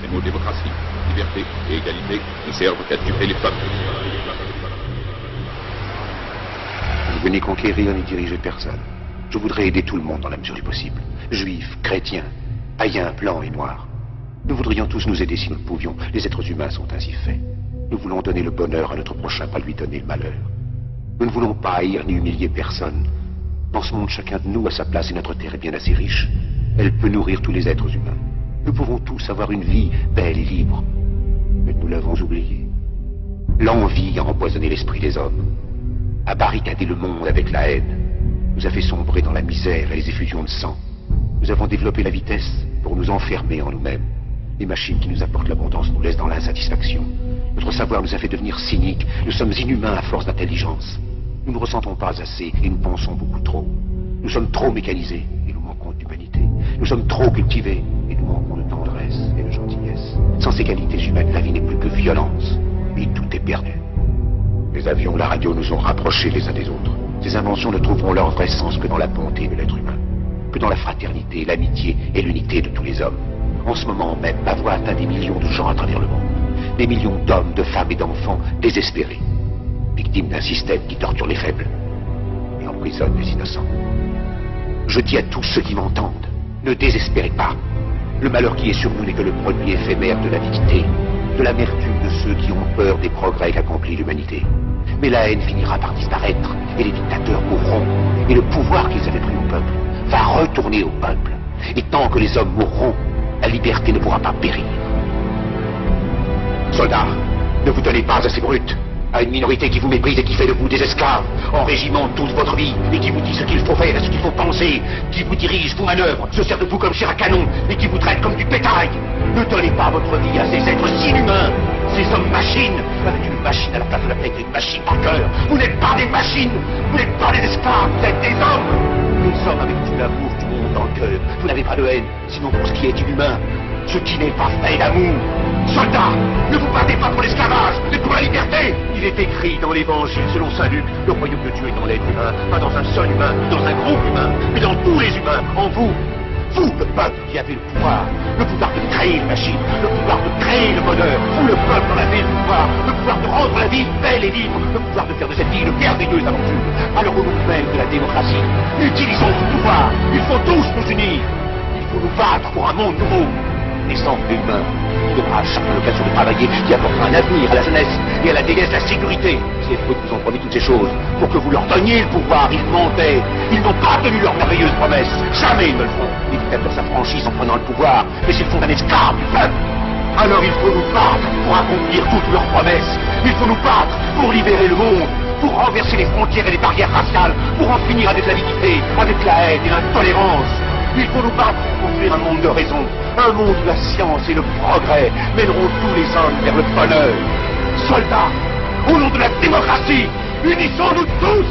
Les mots démocratie, liberté et égalité ne servent qu'à duper les peuples. Je ne veux ni conquérir ni diriger personne. Je voudrais aider tout le monde dans la mesure du possible. Juifs, chrétiens, païens, blancs et noirs. Nous voudrions tous nous aider si nous le pouvions. Les êtres humains sont ainsi faits. Nous voulons donner le bonheur à notre prochain, pas lui donner le malheur. Nous ne voulons pas haïr ni humilier personne. Dans ce monde, chacun de nous a sa place et notre terre est bien assez riche. Elle peut nourrir tous les êtres humains. Nous pouvons tous avoir une vie belle et libre. Mais nous l'avons oublié. L'envie a empoisonné l'esprit des hommes, a barricadé le monde avec la haine, nous a fait sombrer dans la misère et les effusions de sang. Nous avons développé la vitesse pour nous enfermer en nous-mêmes. Les machines qui nous apportent l'abondance nous laissent dans l'insatisfaction. Notre savoir nous a fait devenir cyniques. Nous sommes inhumains à force d'intelligence. Nous ne ressentons pas assez et nous pensons beaucoup trop. Nous sommes trop mécanisés et nous manquons d'humanité. Nous sommes trop cultivés et nous manquons de tendresse et de gentillesse. Sans ces qualités humaines, la vie n'est plus que violence et tout est perdu. Les avions, la radio nous ont rapprochés les uns des autres. Ces inventions ne trouveront leur vrai sens que dans la bonté de l'être humain, que dans la fraternité, l'amitié et l'unité de tous les hommes. En ce moment même, ma voix atteint des millions de gens à travers le monde. Des millions d'hommes, de femmes et d'enfants désespérés, victimes d'un système qui torture les faibles et emprisonne les innocents. Je dis à tous ceux qui m'entendent, ne désespérez pas. Le malheur qui est sur nous n'est que le produit éphémère de l'avidité, de l'amertume de ceux qui ont peur des progrès qu'accomplit l'humanité. Mais la haine finira par disparaître, et les dictateurs mourront, et le pouvoir qu'ils avaient pris au peuple va retourner au peuple. Et tant que les hommes mourront, la liberté ne pourra pas périr. Soldats, ne vous donnez pas à ces brutes, à une minorité qui vous méprise et qui fait de vous des esclaves, en régiment toute votre vie, et qui vous dit ce qu'il faut faire et ce qu'il faut penser, qui vous dirige, vous manœuvre, se sert de vous comme chair à canon, et qui vous traite comme du bétail. Ne donnez pas votre vie à ces êtres inhumains, ces hommes machines, avec une machine à la place de la tête et une machine par cœur. Vous n'êtes pas des machines, vous n'êtes pas des esclaves, vous êtes des hommes. Des hommes avec tout l'amour du monde dans le cœur. Vous n'avez pas de haine, sinon pour ce qui est inhumain, ce qui n'est pas fait d'amour. Soldats, ne vous battez pas pour l'esclavage, mais pour la liberté. Il est écrit dans l'évangile selon saint Luc, le royaume de Dieu est dans l'être humain, pas dans un seul humain, dans un groupe humain, mais dans tous les humains, en vous. Vous, le peuple qui avez le pouvoir de créer les machines, le pouvoir de créer le bonheur. Vous, le peuple, en avez le pouvoir de rendre la vie belle et libre, le pouvoir de faire de cette vie une merveilleuse aventure. Alors au nom même de la démocratie, utilisons ce pouvoir. Il faut tous nous unir. Il faut nous battre pour un monde nouveau. Naissant humain, il donnera à chacun l'occasion de travailler qui apportera un avenir à la jeunesse et à la déesse la sécurité. C'est faux que vous en prenez toutes ces choses pour que vous leur donniez le pouvoir. Ils mentaient. Ils n'ont pas tenu leurs merveilleuses promesses. Jamais ils ne le feront. Les dictateurs s'affranchissent en prenant le pouvoir, mais s'ils font un esclave du peuple. Alors il faut nous battre pour accomplir toutes leurs promesses. Il faut nous battre pour libérer le monde, pour renverser les frontières et les barrières raciales, pour en finir avec l'avidité, avec la haine et l'intolérance. Il faut nous battre pour construire un monde de raison, un monde où la science et le progrès mèneront tous les hommes vers le bonheur. Soldats, au nom de la démocratie, unissons-nous tous!